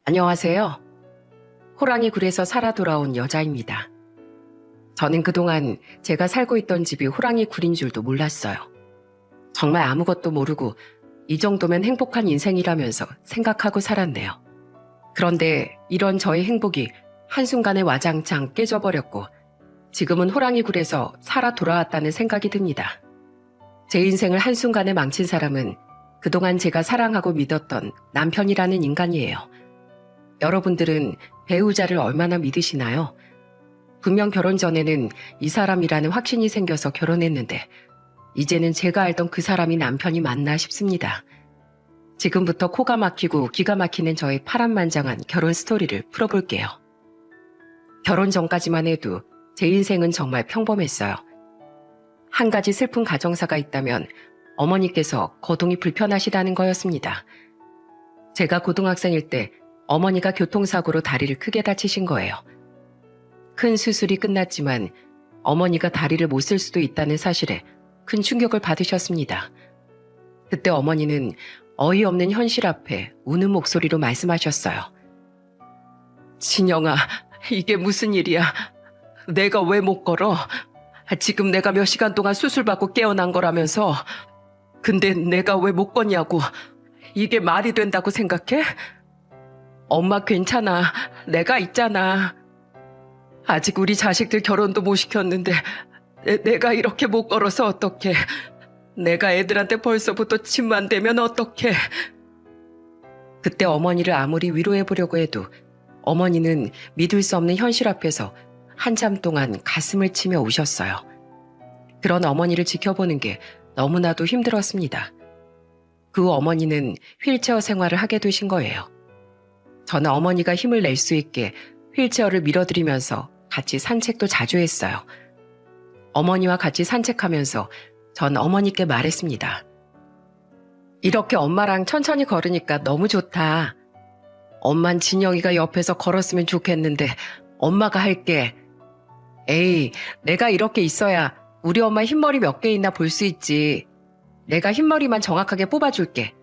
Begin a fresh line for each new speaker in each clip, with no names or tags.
안녕하세요. 호랑이 굴에서 살아 돌아온 여자입니다. 저는 그동안 제가 살고 있던 집이 호랑이 굴인 줄도 몰랐어요. 정말 아무것도 모르고 이 정도면 행복한 인생이라면서 생각하고 살았네요. 그런데 이런 저의 행복이 한순간에 와장창 깨져버렸고 지금은 호랑이 굴에서 살아 돌아왔다는 생각이 듭니다. 제 인생을 한순간에 망친 사람은 그동안 제가 사랑하고 믿었던 남편이라는 인간이에요. 여러분들은 배우자를 얼마나 믿으시나요? 분명 결혼 전에는 이 사람이라는 확신이 생겨서 결혼했는데 이제는 제가 알던 그 사람이 남편이 맞나 싶습니다. 지금부터 코가 막히고 기가 막히는 저의 파란만장한 결혼 스토리를 풀어볼게요. 결혼 전까지만 해도 제 인생은 정말 평범했어요. 한 가지 슬픈 가정사가 있다면 어머니께서 거동이 불편하시다는 거였습니다. 제가 고등학생일 때 어머니가 교통사고로 다리를 크게 다치신 거예요. 큰 수술이 끝났지만 어머니가 다리를 못 쓸 수도 있다는 사실에 큰 충격을 받으셨습니다. 그때 어머니는 어이없는 현실 앞에 우는 목소리로 말씀하셨어요. 진영아, 이게 무슨 일이야? 내가 왜 못 걸어? 지금 내가 몇 시간 동안 수술받고 깨어난 거라면서. 근데 내가 왜 못 걷냐고. 이게 말이 된다고 생각해? 엄마 괜찮아. 내가 있잖아. 아직 우리 자식들 결혼도 못 시켰는데 내가 이렇게 못 걸어서 어떡해. 내가 애들한테 벌써부터 침만 대면 어떡해. 그때 어머니를 아무리 위로해보려고 해도 어머니는 믿을 수 없는 현실 앞에서 한참 동안 가슴을 치며 우셨어요. 그런 어머니를 지켜보는 게 너무나도 힘들었습니다. 그 후 어머니는 휠체어 생활을 하게 되신 거예요. 저는 어머니가 힘을 낼 수 있게 휠체어를 밀어드리면서 같이 산책도 자주 했어요. 어머니와 같이 산책하면서 전 어머니께 말했습니다. 이렇게 엄마랑 천천히 걸으니까 너무 좋다. 엄만 진영이가 옆에서 걸었으면 좋겠는데 엄마가 할게. 에이, 내가 이렇게 있어야 우리 엄마 흰머리 몇 개 있나 볼 수 있지. 내가 흰머리만 정확하게 뽑아줄게.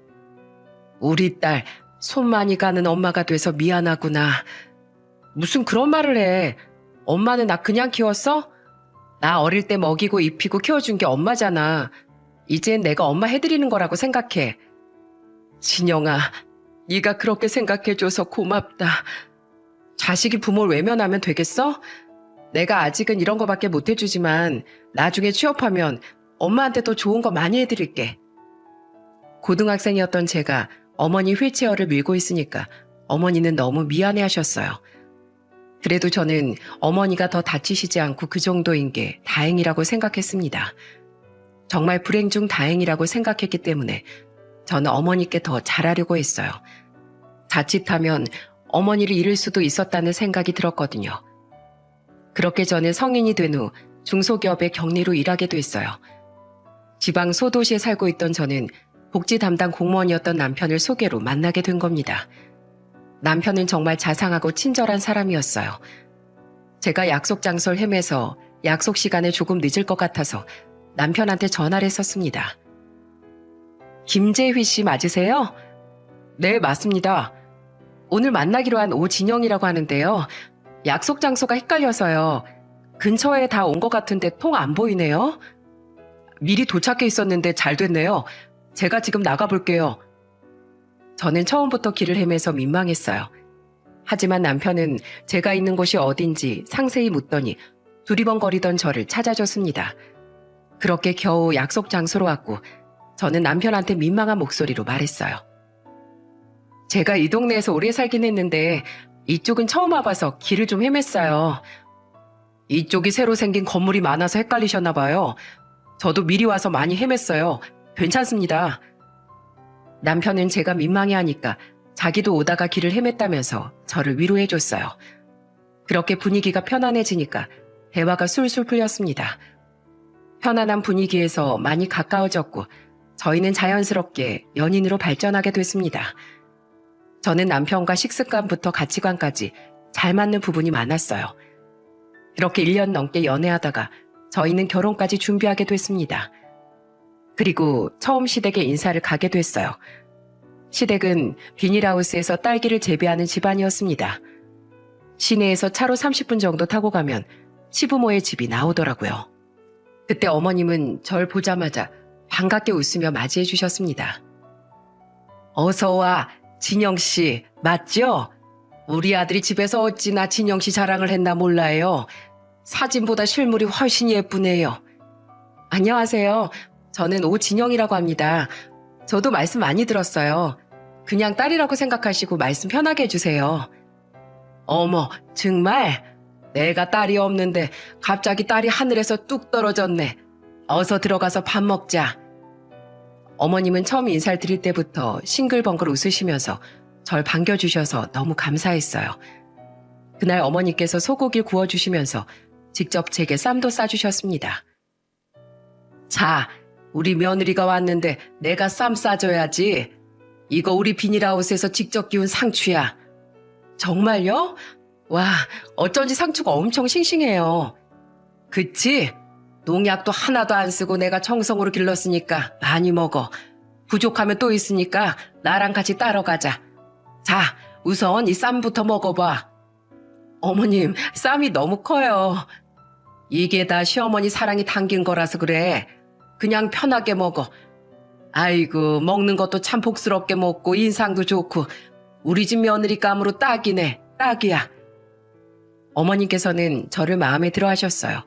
우리 딸 손 많이 가는 엄마가 돼서 미안하구나. 무슨 그런 말을 해. 엄마는 나 그냥 키웠어? 나 어릴 때 먹이고 입히고 키워준 게 엄마잖아. 이젠 내가 엄마 해드리는 거라고 생각해. 진영아, 네가 그렇게 생각해줘서 고맙다. 자식이 부모를 외면하면 되겠어? 내가 아직은 이런 거밖에 못 해주지만 나중에 취업하면 엄마한테 더 좋은 거 많이 해드릴게. 고등학생이었던 제가 어머니 휠체어를 밀고 있으니까 어머니는 너무 미안해하셨어요. 그래도 저는 어머니가 더 다치시지 않고 그 정도인 게 다행이라고 생각했습니다. 정말 불행 중 다행이라고 생각했기 때문에 저는 어머니께 더 잘하려고 했어요. 자칫하면 어머니를 잃을 수도 있었다는 생각이 들었거든요. 그렇게 저는 성인이 된 후 중소기업의 격리로 일하게 됐어요. 지방 소도시에 살고 있던 저는 복지 담당 공무원이었던 남편을 소개로 만나게 된 겁니다. 남편은 정말 자상하고 친절한 사람이었어요. 제가 약속 장소를 헤매서 약속 시간에 조금 늦을 것 같아서 남편한테 전화를 했었습니다. 김재휘 씨 맞으세요? 네, 맞습니다. 오늘 만나기로 한 오진영이라고 하는데요. 약속 장소가 헷갈려서요. 근처에 다 온 것 같은데 통 안 보이네요. 미리 도착해 있었는데 잘 됐네요. 제가 지금 나가볼게요. 저는 처음부터 길을 헤매서 민망했어요. 하지만 남편은 제가 있는 곳이 어딘지 상세히 묻더니 두리번거리던 저를 찾아줬습니다. 그렇게 겨우 약속 장소로 왔고 저는 남편한테 민망한 목소리로 말했어요. 제가 이 동네에서 오래 살긴 했는데 이쪽은 처음 와봐서 길을 좀 헤맸어요. 이쪽이 새로 생긴 건물이 많아서 헷갈리셨나 봐요. 저도 미리 와서 많이 헤맸어요. 괜찮습니다. 남편은 제가 민망해하니까 자기도 오다가 길을 헤맸다면서 저를 위로해줬어요. 그렇게 분위기가 편안해지니까 대화가 술술 풀렸습니다. 편안한 분위기에서 많이 가까워졌고 저희는 자연스럽게 연인으로 발전하게 됐습니다. 저는 남편과 식습관부터 가치관까지 잘 맞는 부분이 많았어요. 그렇게 1년 넘게 연애하다가 저희는 결혼까지 준비하게 됐습니다. 그리고 처음 시댁에 인사를 가게 됐어요. 시댁은 비닐하우스에서 딸기를 재배하는 집안이었습니다. 시내에서 차로 30분 정도 타고 가면 시부모의 집이 나오더라고요. 그때 어머님은 절 보자마자 반갑게 웃으며 맞이해 주셨습니다. 어서 와, 진영씨, 맞죠? 우리 아들이 집에서 어찌나 진영씨 자랑을 했나 몰라요. 사진보다 실물이 훨씬 예쁘네요. 안녕하세요. 저는 오진영이라고 합니다. 저도 말씀 많이 들었어요. 그냥 딸이라고 생각하시고 말씀 편하게 해주세요. 어머, 정말? 내가 딸이 없는데 갑자기 딸이 하늘에서 뚝 떨어졌네. 어서 들어가서 밥 먹자. 어머님은 처음 인사를 드릴 때부터 싱글벙글 웃으시면서 절 반겨주셔서 너무 감사했어요. 그날 어머니께서 소고기를 구워주시면서 직접 제게 쌈도 싸주셨습니다. 자, 우리 며느리가 왔는데 내가 쌈 싸줘야지. 이거 우리 비닐하우스에서 직접 기운 상추야. 정말요? 와, 어쩐지 상추가 엄청 싱싱해요. 그치? 농약도 하나도 안 쓰고 내가 정성으로 길렀으니까 많이 먹어. 부족하면 또 있으니까 나랑 같이 따러 가자. 자, 우선 이 쌈부터 먹어봐. 어머님, 쌈이 너무 커요. 이게 다 시어머니 사랑이 담긴 거라서 그래. 그냥 편하게 먹어. 아이고, 먹는 것도 참 복스럽게 먹고 인상도 좋고 우리 집 며느리 감으로 딱이네. 딱이야. 어머님께서는 저를 마음에 들어 하셨어요.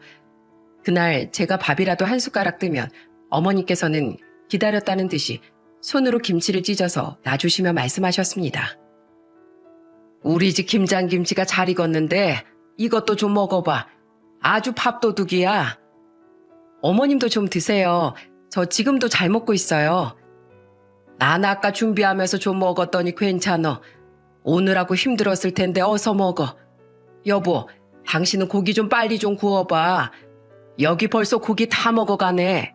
그날 제가 밥이라도 한 숟가락 뜨면 어머님께서는 기다렸다는 듯이 손으로 김치를 찢어서 놔주시며 말씀하셨습니다. 우리 집 김장김치가 잘 익었는데 이것도 좀 먹어봐. 아주 밥도둑이야. 어머님도 좀 드세요. 저 지금도 잘 먹고 있어요. 난 아까 준비하면서 좀 먹었더니 괜찮어. 오늘하고 힘들었을 텐데 어서 먹어. 여보, 당신은 고기 좀 빨리 좀 구워봐. 여기 벌써 고기 다 먹어가네.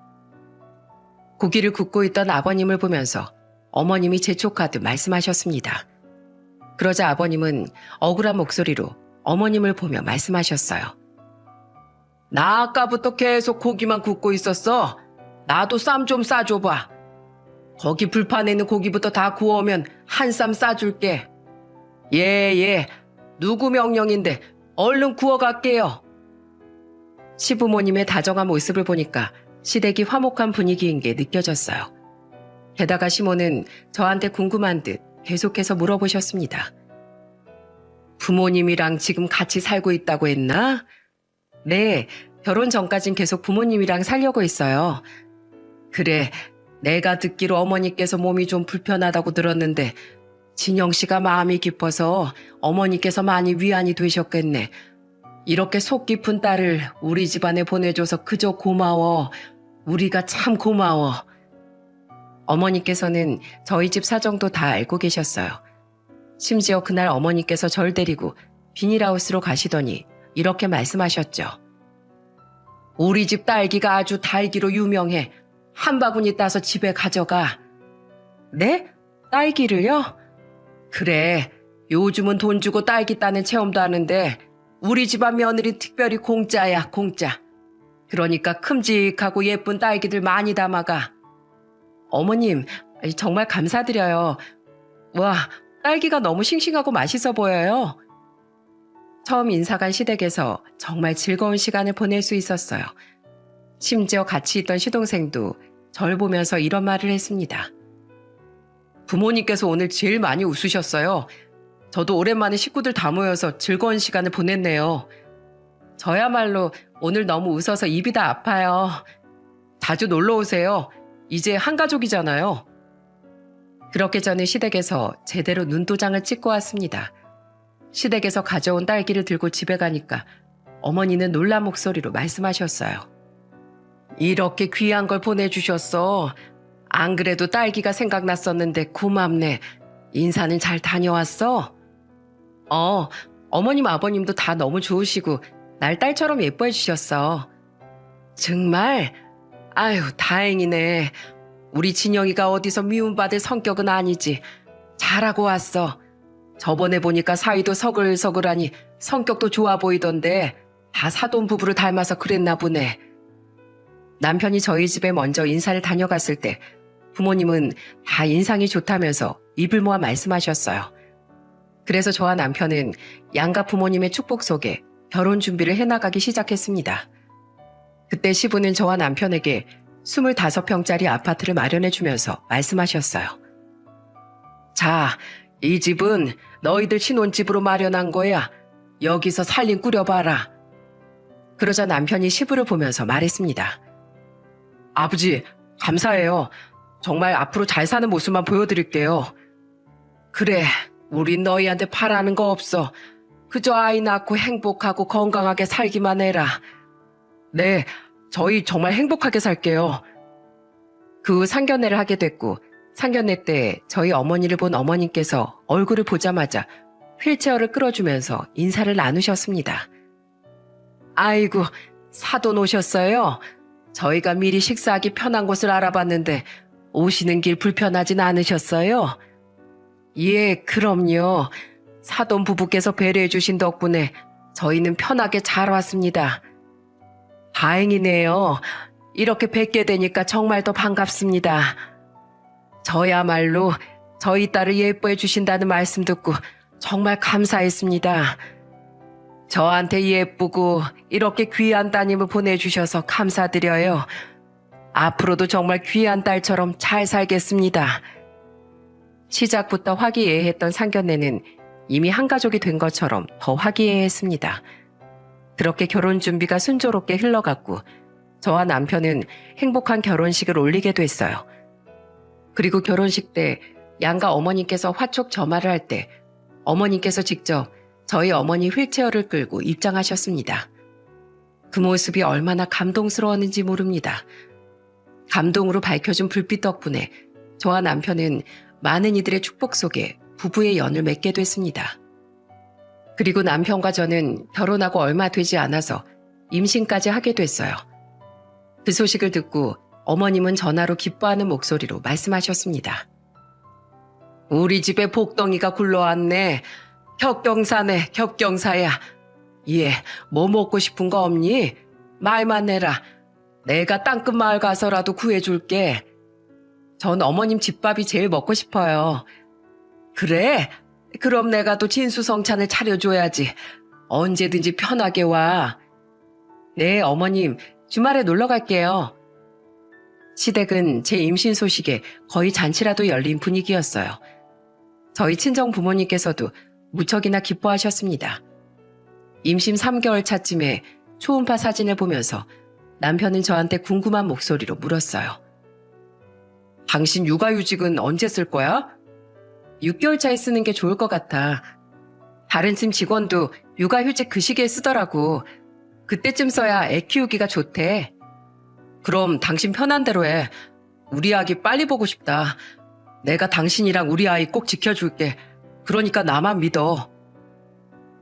고기를 굽고 있던 아버님을 보면서 어머님이 재촉하듯 말씀하셨습니다. 그러자 아버님은 억울한 목소리로 어머님을 보며 말씀하셨어요. 나 아까부터 계속 고기만 굽고 있었어. 나도 쌈 좀 싸줘봐. 거기 불판에 있는 고기부터 다 구워오면 한 쌈 싸줄게. 예. 누구 명령인데 얼른 구워갈게요. 시부모님의 다정한 모습을 보니까 시댁이 화목한 분위기인 게 느껴졌어요. 게다가 시모는 저한테 궁금한 듯 계속해서 물어보셨습니다. 부모님이랑 지금 같이 살고 있다고 했나? 네, 결혼 전까진 계속 부모님이랑 살려고 했어요. 그래, 내가 듣기로 어머니께서 몸이 좀 불편하다고 들었는데 진영 씨가 마음이 깊어서 어머니께서 많이 위안이 되셨겠네. 이렇게 속 깊은 딸을 우리 집안에 보내줘서 그저 고마워. 우리가 참 고마워. 어머니께서는 저희 집 사정도 다 알고 계셨어요. 심지어 그날 어머니께서 절 데리고 비닐하우스로 가시더니 이렇게 말씀하셨죠. 우리 집 딸기가 아주 달기로 유명해. 한 바구니 따서 집에 가져가. 네? 딸기를요? 그래. 요즘은 돈 주고 딸기 따는 체험도 하는데 우리 집안 며느리 특별히 공짜야, 공짜. 그러니까 큼직하고 예쁜 딸기들 많이 담아가. 어머님, 정말 감사드려요. 와, 딸기가 너무 싱싱하고 맛있어 보여요. 처음 인사간 시댁에서 정말 즐거운 시간을 보낼 수 있었어요. 심지어 같이 있던 시동생도 절 보면서 이런 말을 했습니다. 부모님께서 오늘 제일 많이 웃으셨어요. 저도 오랜만에 식구들 다 모여서 즐거운 시간을 보냈네요. 저야말로 오늘 너무 웃어서 입이 다 아파요. 자주 놀러 오세요. 이제 한 가족이잖아요. 그렇게 저는 시댁에서 제대로 눈도장을 찍고 왔습니다. 시댁에서 가져온 딸기를 들고 집에 가니까 어머니는 놀란 목소리로 말씀하셨어요. 이렇게 귀한 걸 보내주셨어. 안 그래도 딸기가 생각났었는데 고맙네. 인사는 잘 다녀왔어? 어머님 아버님도 다 너무 좋으시고 날 딸처럼 예뻐해 주셨어. 정말? 아유, 다행이네. 우리 진영이가 어디서 미움받을 성격은 아니지. 잘하고 왔어. 저번에 보니까 사이도 서글서글하니 성격도 좋아 보이던데 다 사돈 부부를 닮아서 그랬나 보네. 남편이 저희 집에 먼저 인사를 다녀갔을 때 부모님은 다 인상이 좋다면서 입을 모아 말씀하셨어요. 그래서 저와 남편은 양가 부모님의 축복 속에 결혼 준비를 해나가기 시작했습니다. 그때 시부는 저와 남편에게 25평짜리 아파트를 마련해주면서 말씀하셨어요. 자, 이 집은 너희들 신혼집으로 마련한 거야. 여기서 살림 꾸려봐라. 그러자 남편이 시부를 보면서 말했습니다. 아버지, 감사해요. 정말 앞으로 잘 사는 모습만 보여드릴게요. 그래, 우린 너희한테 바라는 거 없어. 그저 아이 낳고 행복하고 건강하게 살기만 해라. 네, 저희 정말 행복하게 살게요. 그 후 상견례를 하게 됐고 상견례 때 저희 어머니를 본 어머님께서 얼굴을 보자마자 휠체어를 끌어주면서 인사를 나누셨습니다. 아이고, 사돈 오셨어요? 저희가 미리 식사하기 편한 곳을 알아봤는데 오시는 길 불편하진 않으셨어요? 예, 그럼요. 사돈 부부께서 배려해 주신 덕분에 저희는 편하게 잘 왔습니다. 다행이네요. 이렇게 뵙게 되니까 정말 더 반갑습니다. 저야말로 저희 딸을 예뻐해 주신다는 말씀 듣고 정말 감사했습니다. 저한테 예쁘고 이렇게 귀한 따님을 보내주셔서 감사드려요. 앞으로도 정말 귀한 딸처럼 잘 살겠습니다. 시작부터 화기애애했던 상견례는 이미 한 가족이 된 것처럼 더 화기애애했습니다. 그렇게 결혼 준비가 순조롭게 흘러갔고 저와 남편은 행복한 결혼식을 올리게 됐어요. 그리고 결혼식 때 양가 어머님께서 화촉 점화를 할 때 어머님께서 직접 저희 어머니 휠체어를 끌고 입장하셨습니다. 그 모습이 얼마나 감동스러웠는지 모릅니다. 감동으로 밝혀준 불빛 덕분에 저와 남편은 많은 이들의 축복 속에 부부의 연을 맺게 됐습니다. 그리고 남편과 저는 결혼하고 얼마 되지 않아서 임신까지 하게 됐어요. 그 소식을 듣고 어머님은 전화로 기뻐하는 목소리로 말씀하셨습니다. 우리 집에 복덩이가 굴러왔네. 격경사네, 격경사야. 예, 뭐 먹고 싶은 거 없니? 말만 해라. 내가 땅끝 마을 가서라도 구해줄게. 전 어머님 집밥이 제일 먹고 싶어요. 그래? 그럼 내가 또 진수성찬을 차려줘야지. 언제든지 편하게 와. 네, 어머님, 주말에 놀러 갈게요. 시댁은 제 임신 소식에 거의 잔치라도 열린 분위기였어요. 저희 친정 부모님께서도 무척이나 기뻐하셨습니다. 임신 3개월 차쯤에 초음파 사진을 보면서 남편은 저한테 궁금한 목소리로 물었어요. 당신 육아휴직은 언제 쓸 거야? 6개월 차에 쓰는 게 좋을 것 같아. 다른 팀 직원도 육아휴직 그 시기에 쓰더라고. 그때쯤 써야 애 키우기가 좋대. 그럼 당신 편한 대로 해. 우리 아기 빨리 보고 싶다. 내가 당신이랑 우리 아이 꼭 지켜줄게. 그러니까 나만 믿어.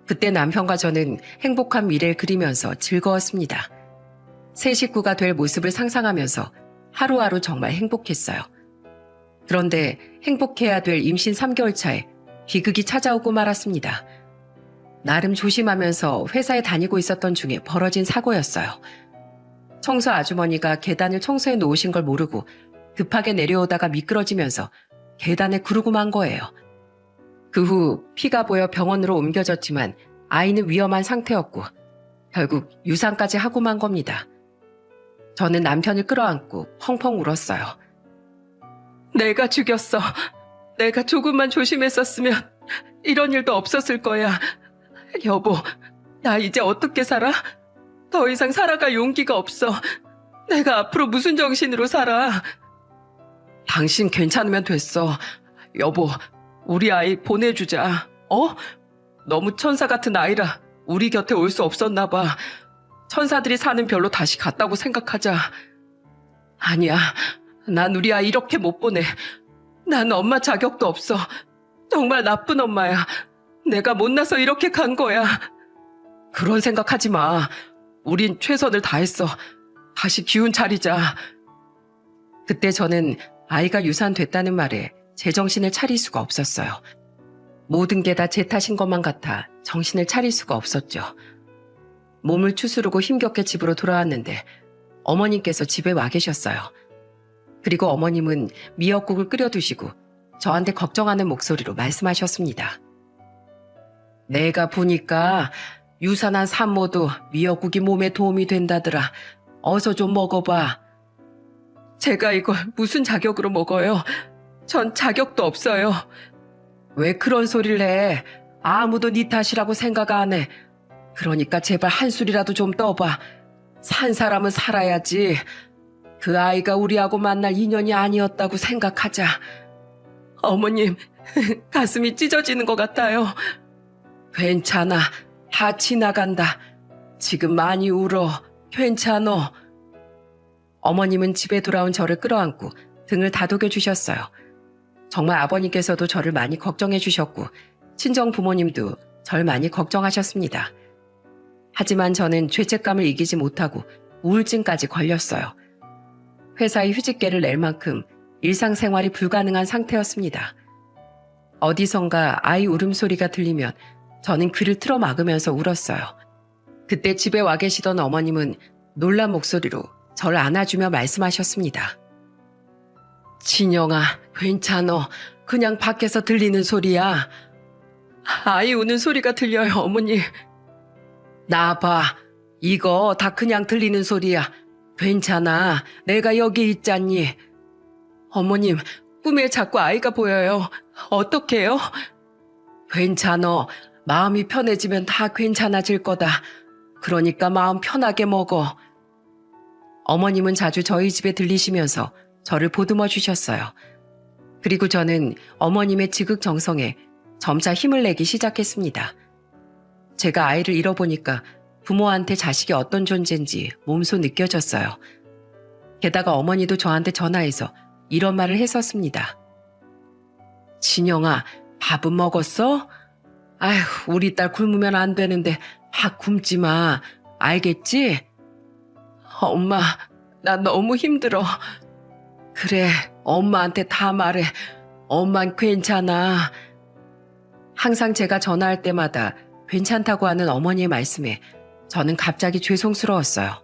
그때 남편과 저는 행복한 미래를 그리면서 즐거웠습니다. 새 식구가 될 모습을 상상하면서 하루하루 정말 행복했어요. 그런데 행복해야 될 임신 3개월 차에 비극이 찾아오고 말았습니다. 나름 조심하면서 회사에 다니고 있었던 중에 벌어진 사고였어요. 청소 아주머니가 계단을 청소해 놓으신 걸 모르고 급하게 내려오다가 미끄러지면서 계단에 구르고 만 거예요. 그 후 피가 보여 병원으로 옮겨졌지만 아이는 위험한 상태였고 결국 유산까지 하고 만 겁니다. 저는 남편을 끌어안고 펑펑 울었어요. 내가 죽였어. 내가 조금만 조심했었으면 이런 일도 없었을 거야. 여보, 나 이제 어떻게 살아? 더 이상 살아갈 용기가 없어. 내가 앞으로 무슨 정신으로 살아? 당신 괜찮으면 됐어. 여보, 우리 아이 보내주자. 너무 천사 같은 아이라 우리 곁에 올 수 없었나 봐. 천사들이 사는 별로 다시 갔다고 생각하자. 아니야, 난 우리 아이 이렇게 못 보내. 난 엄마 자격도 없어. 정말 나쁜 엄마야. 내가 못나서 이렇게 간 거야. 그런 생각하지 마. 우린 최선을 다했어. 다시 기운 차리자. 그때 저는 아이가 유산됐다는 말에 제정신을 차릴 수가 없었어요. 모든 게 다 제 탓인 것만 같아 정신을 차릴 수가 없었죠. 몸을 추스르고 힘겹게 집으로 돌아왔는데 어머님께서 집에 와 계셨어요. 그리고 어머님은 미역국을 끓여두시고 저한테 걱정하는 목소리로 말씀하셨습니다. 내가 보니까 유산한 산모도 미역국이 몸에 도움이 된다더라. 어서 좀 먹어봐. 제가 이걸 무슨 자격으로 먹어요? 전 자격도 없어요. 왜 그런 소리를 해? 아무도 네 탓이라고 생각 안 해. 그러니까 제발 한 술이라도 좀 떠봐. 산 사람은 살아야지. 그 아이가 우리하고 만날 인연이 아니었다고 생각하자. 어머님, 가슴이 찢어지는 것 같아요. 괜찮아. 다 지나간다. 지금 많이 울어. 괜찮어. 어머님은 집에 돌아온 저를 끌어안고 등을 다독여 주셨어요. 정말 아버님께서도 저를 많이 걱정해 주셨고 친정 부모님도 절 많이 걱정하셨습니다. 하지만 저는 죄책감을 이기지 못하고 우울증까지 걸렸어요. 회사에 휴직계를 낼 만큼 일상생활이 불가능한 상태였습니다. 어디선가 아이 울음소리가 들리면 저는 귀를 틀어 막으면서 울었어요. 그때 집에 와 계시던 어머님은 놀란 목소리로 저를 안아주며 말씀하셨습니다. 진영아, 괜찮어. 그냥 밖에서 들리는 소리야. 아이 우는 소리가 들려요, 어머니. 나 봐. 이거 다 그냥 들리는 소리야. 괜찮아. 내가 여기 있잖니. 어머님, 꿈에 자꾸 아이가 보여요. 어떡해요? 괜찮어. 마음이 편해지면 다 괜찮아질 거다. 그러니까 마음 편하게 먹어. 어머님은 자주 저희 집에 들리시면서 저를 보듬어 주셨어요. 그리고 저는 어머님의 지극정성에 점차 힘을 내기 시작했습니다. 제가 아이를 잃어보니까 부모한테 자식이 어떤 존재인지 몸소 느껴졌어요. 게다가 어머니도 저한테 전화해서 이런 말을 했었습니다. 진영아, 밥은 먹었어? 아휴, 우리 딸 굶으면 안 되는데 밥 굶지 마. 알겠지? 엄마, 나 너무 힘들어. 그래, 엄마한테 다 말해. 엄만 괜찮아. 항상 제가 전화할 때마다 괜찮다고 하는 어머니의 말씀에 저는 갑자기 죄송스러웠어요.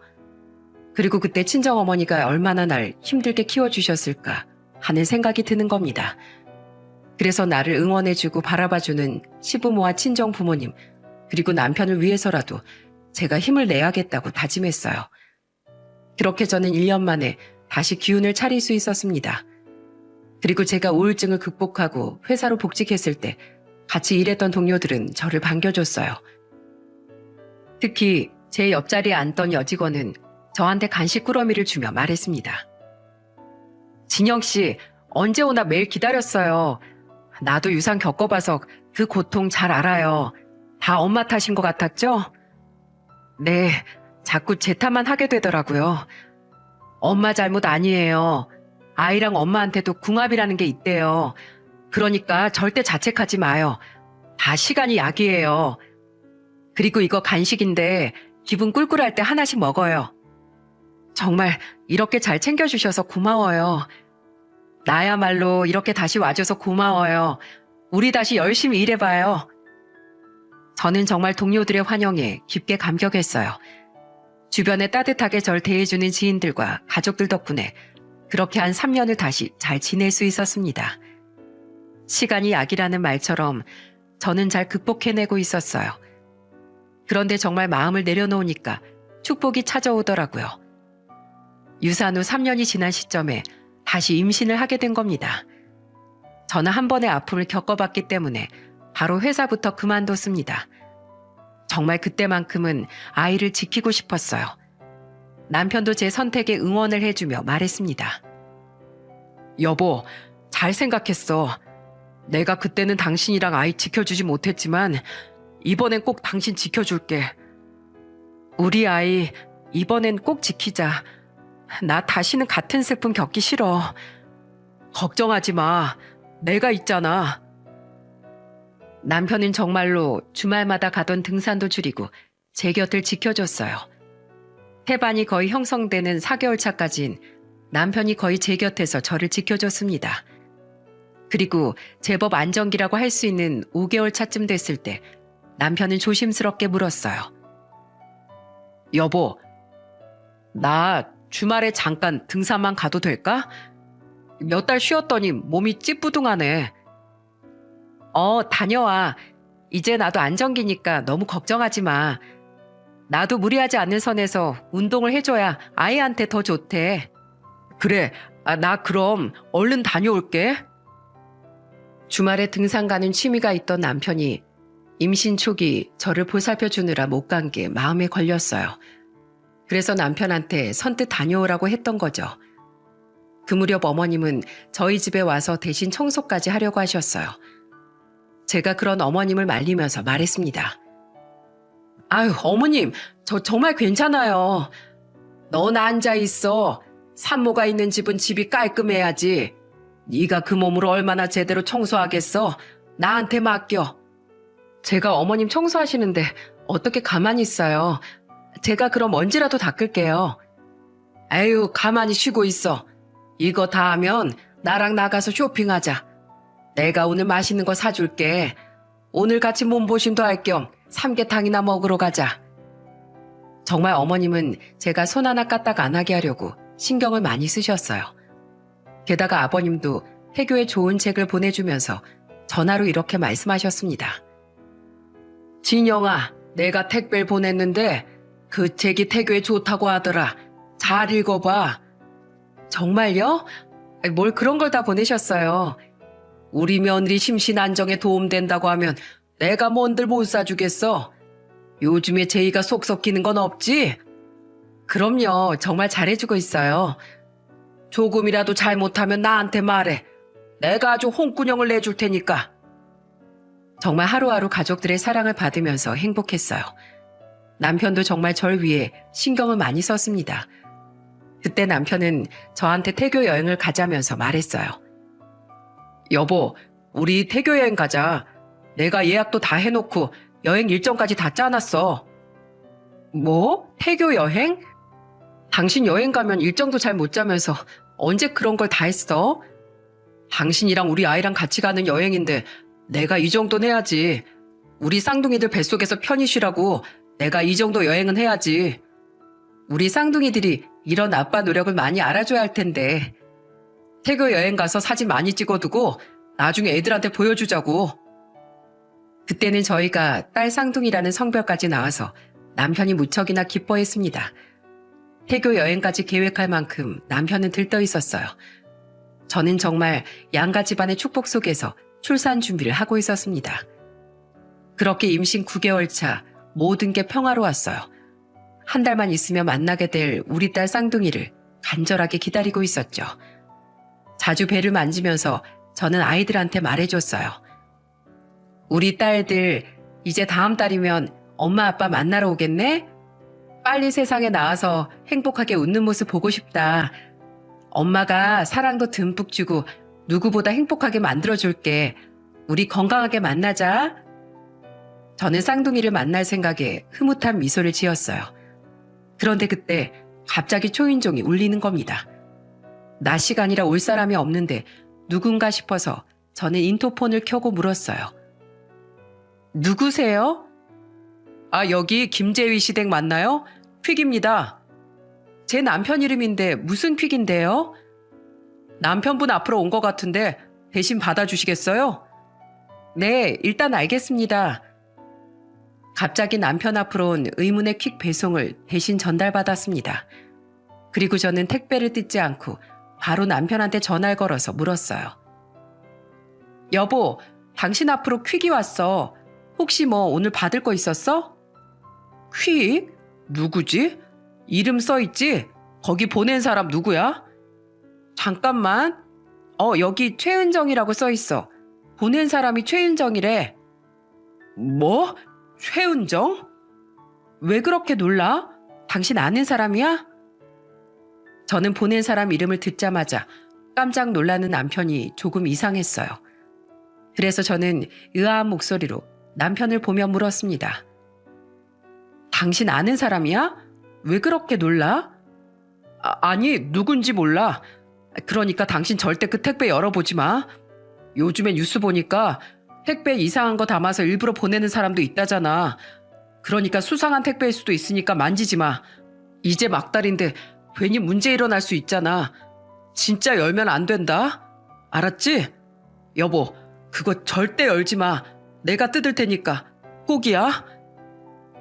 그리고 그때 친정어머니가 얼마나 날 힘들게 키워주셨을까 하는 생각이 드는 겁니다. 그래서 나를 응원해주고 바라봐주는 시부모와 친정부모님, 그리고 남편을 위해서라도 제가 힘을 내야겠다고 다짐했어요. 그렇게 저는 1년 만에 다시 기운을 차릴 수 있었습니다. 그리고 제가 우울증을 극복하고 회사로 복직했을 때 같이 일했던 동료들은 저를 반겨줬어요. 특히 제 옆자리에 앉던 여직원은 저한테 간식 꾸러미를 주며 말했습니다. 진영 씨, 언제 오나 매일 기다렸어요. 나도 유산 겪어봐서 그 고통 잘 알아요. 다 엄마 탓인 것 같았죠? 네, 자꾸 제 탓만 하게 되더라고요. 엄마 잘못 아니에요. 아이랑 엄마한테도 궁합이라는 게 있대요. 그러니까 절대 자책하지 마요. 다 시간이 약이에요. 그리고 이거 간식인데 기분 꿀꿀할 때 하나씩 먹어요. 정말 이렇게 잘 챙겨주셔서 고마워요. 나야말로 이렇게 다시 와줘서 고마워요. 우리 다시 열심히 일해봐요. 저는 정말 동료들의 환영에 깊게 감격했어요. 주변에 따뜻하게 절 대해주는 지인들과 가족들 덕분에 그렇게 한 3년을 다시 잘 지낼 수 있었습니다. 시간이 약이라는 말처럼 저는 잘 극복해내고 있었어요. 그런데 정말 마음을 내려놓으니까 축복이 찾아오더라고요. 유산 후 3년이 지난 시점에 다시 임신을 하게 된 겁니다. 저는 한 번의 아픔을 겪어봤기 때문에 바로 회사부터 그만뒀습니다. 정말 그때만큼은 아이를 지키고 싶었어요. 남편도 제 선택에 응원을 해주며 말했습니다. 여보, 잘 생각했어. 내가 그때는 당신이랑 아이 지켜주지 못했지만 이번엔 꼭 당신 지켜줄게. 우리 아이 이번엔 꼭 지키자. 나 다시는 같은 슬픔 겪기 싫어. 걱정하지 마. 내가 있잖아. 남편은 정말로 주말마다 가던 등산도 줄이고 제 곁을 지켜줬어요. 태반이 거의 형성되는 4개월 차까진 남편이 거의 제 곁에서 저를 지켜줬습니다. 그리고 제법 안정기라고 할 수 있는 5개월 차쯤 됐을 때 남편은 조심스럽게 물었어요. 여보, 나 주말에 잠깐 등산만 가도 될까? 몇 달 쉬었더니 몸이 찌뿌둥하네. 다녀와. 이제 나도 안정기니까 너무 걱정하지 마. 나도 무리하지 않는 선에서 운동을 해줘야 아이한테 더 좋대. 그래, 나 그럼 얼른 다녀올게. 주말에 등산 가는 취미가 있던 남편이 임신 초기 저를 보살펴 주느라 못 간 게 마음에 걸렸어요. 그래서 남편한테 선뜻 다녀오라고 했던 거죠. 그 무렵 어머님은 저희 집에 와서 대신 청소까지 하려고 하셨어요. 제가 그런 어머님을 말리면서 말했습니다. 아유, 어머님, 저 정말 괜찮아요. 너나 앉아 있어. 산모가 있는 집은 집이 깔끔해야지. 네가 그 몸으로 얼마나 제대로 청소하겠어? 나한테 맡겨. 제가 어머님 청소하시는데 어떻게 가만히 있어요. 제가 그럼 먼지라도 닦을게요. 아유, 가만히 쉬고 있어. 이거 다 하면 나랑 나가서 쇼핑하자. 내가 오늘 맛있는 거 사줄게. 오늘 같이 몸보신도 할 겸 삼계탕이나 먹으러 가자. 정말 어머님은 제가 손 하나 까딱 안 하게 하려고 신경을 많이 쓰셨어요. 게다가 아버님도 태교에 좋은 책을 보내주면서 전화로 이렇게 말씀하셨습니다. 진영아, 내가 택배를 보냈는데 그 책이 태교에 좋다고 하더라. 잘 읽어봐. 정말요? 뭘 그런 걸 다 보내셨어요. 우리 며느리 심신 안정에 도움된다고 하면 내가 뭔들 못 사주겠어. 요즘에 제이가 속 썩히는 건 없지? 그럼요. 정말 잘해주고 있어요. 조금이라도 잘못하면 나한테 말해. 내가 아주 홍군형을 내줄 테니까. 정말 하루하루 가족들의 사랑을 받으면서 행복했어요. 남편도 정말 절 위해 신경을 많이 썼습니다. 그때 남편은 저한테 태교 여행을 가자면서 말했어요. 여보, 우리 태교 여행 가자. 내가 예약도 다 해놓고 여행 일정까지 다 짜놨어. 뭐? 태교 여행? 당신 여행 가면 일정도 잘 못 짜면서 언제 그런 걸 다 했어? 당신이랑 우리 아이랑 같이 가는 여행인데 내가 이 정도는 해야지. 우리 쌍둥이들 뱃속에서 편히 쉬라고 내가 이 정도 여행은 해야지. 우리 쌍둥이들이 이런 아빠 노력을 많이 알아줘야 할 텐데. 태교 여행 가서 사진 많이 찍어두고 나중에 애들한테 보여주자고. 그때는 저희가 딸 쌍둥이라는 성별까지 나와서 남편이 무척이나 기뻐했습니다. 태교 여행까지 계획할 만큼 남편은 들떠 있었어요. 저는 정말 양가 집안의 축복 속에서 출산 준비를 하고 있었습니다. 그렇게 임신 9개월 차 모든 게 평화로웠어요. 한 달만 있으면 만나게 될 우리 딸 쌍둥이를 간절하게 기다리고 있었죠. 자주 배를 만지면서 저는 아이들한테 말해줬어요. 우리 딸들 이제 다음 달이면 엄마 아빠 만나러 오겠네? 빨리 세상에 나와서 행복하게 웃는 모습 보고 싶다. 엄마가 사랑도 듬뿍 주고 누구보다 행복하게 만들어줄게. 우리 건강하게 만나자. 저는 쌍둥이를 만날 생각에 흐뭇한 미소를 지었어요. 그런데 그때 갑자기 초인종이 울리는 겁니다. 낮 시간이라 올 사람이 없는데 누군가 싶어서 저는 인터폰을 켜고 물었어요. 누구세요? 여기 김재휘 씨 댁 맞나요? 퀵입니다. 제 남편 이름인데 무슨 퀵인데요? 남편분 앞으로 온 것 같은데 대신 받아주시겠어요? 네, 일단 알겠습니다. 갑자기 남편 앞으로 온 의문의 퀵 배송을 대신 전달받았습니다. 그리고 저는 택배를 뜯지 않고 바로 남편한테 전화를 걸어서 물었어요. 여보, 당신 앞으로 퀵이 왔어. 혹시 뭐 오늘 받을 거 있었어? 퀵? 누구지? 이름 써있지? 거기 보낸 사람 누구야? 잠깐만. 여기 최은정이라고 써있어. 보낸 사람이 최은정이래. 뭐? 최은정? 왜 그렇게 놀라? 당신 아는 사람이야? 저는 보낸 사람 이름을 듣자마자 깜짝 놀라는 남편이 조금 이상했어요. 그래서 저는 의아한 목소리로 남편을 보며 물었습니다. 당신 아는 사람이야? 왜 그렇게 놀라? 아니, 누군지 몰라. 그러니까 당신 절대 그 택배 열어보지 마. 요즘에 뉴스 보니까 택배 이상한 거 담아서 일부러 보내는 사람도 있다잖아. 그러니까 수상한 택배일 수도 있으니까 만지지 마. 이제 막달인데 괜히 문제 일어날 수 있잖아. 진짜 열면 안 된다. 알았지? 여보, 그거 절대 열지 마. 내가 뜯을 테니까. 꼭이야.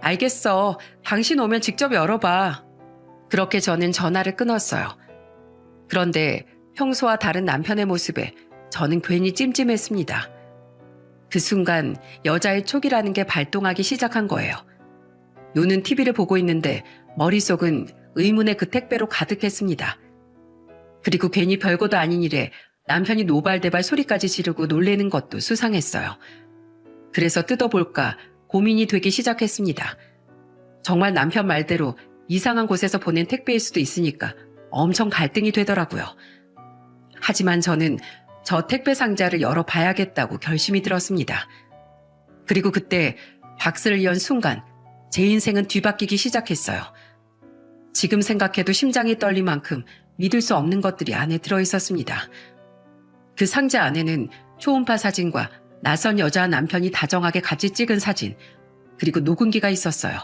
알겠어. 당신 오면 직접 열어봐. 그렇게 저는 전화를 끊었어요. 그런데 평소와 다른 남편의 모습에 저는 괜히 찜찜했습니다. 그 순간 여자의 촉이라는 게 발동하기 시작한 거예요. 눈은 TV를 보고 있는데 머릿속은 의문의 그 택배로 가득했습니다. 그리고 괜히 별것도 아닌 일에 남편이 노발대발 소리까지 지르고 놀래는 것도 수상했어요. 그래서 뜯어볼까 고민이 되기 시작했습니다. 정말 남편 말대로 이상한 곳에서 보낸 택배일 수도 있으니까 엄청 갈등이 되더라고요. 하지만 저는 저 택배 상자를 열어봐야겠다고 결심이 들었습니다. 그리고 그때 박스를 연 순간 제 인생은 뒤바뀌기 시작했어요. 지금 생각해도 심장이 떨릴 만큼 믿을 수 없는 것들이 안에 들어있었습니다. 그 상자 안에는 초음파 사진과 낯선 여자와 남편이 다정하게 같이 찍은 사진, 그리고 녹음기가 있었어요.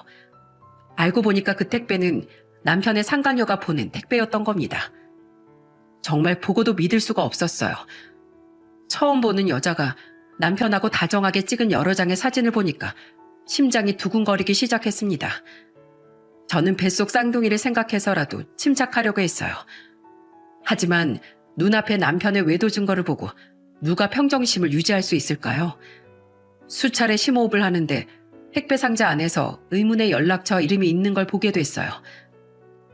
알고 보니까 그 택배는 남편의 상간녀가 보낸 택배였던 겁니다. 정말 보고도 믿을 수가 없었어요. 처음 보는 여자가 남편하고 다정하게 찍은 여러 장의 사진을 보니까 심장이 두근거리기 시작했습니다. 저는 뱃속 쌍둥이를 생각해서라도 침착하려고 했어요. 하지만 눈앞에 남편의 외도 증거를 보고 누가 평정심을 유지할 수 있을까요? 수차례 심호흡을 하는데 택배 상자 안에서 의문의 연락처 이름이 있는 걸 보게 됐어요.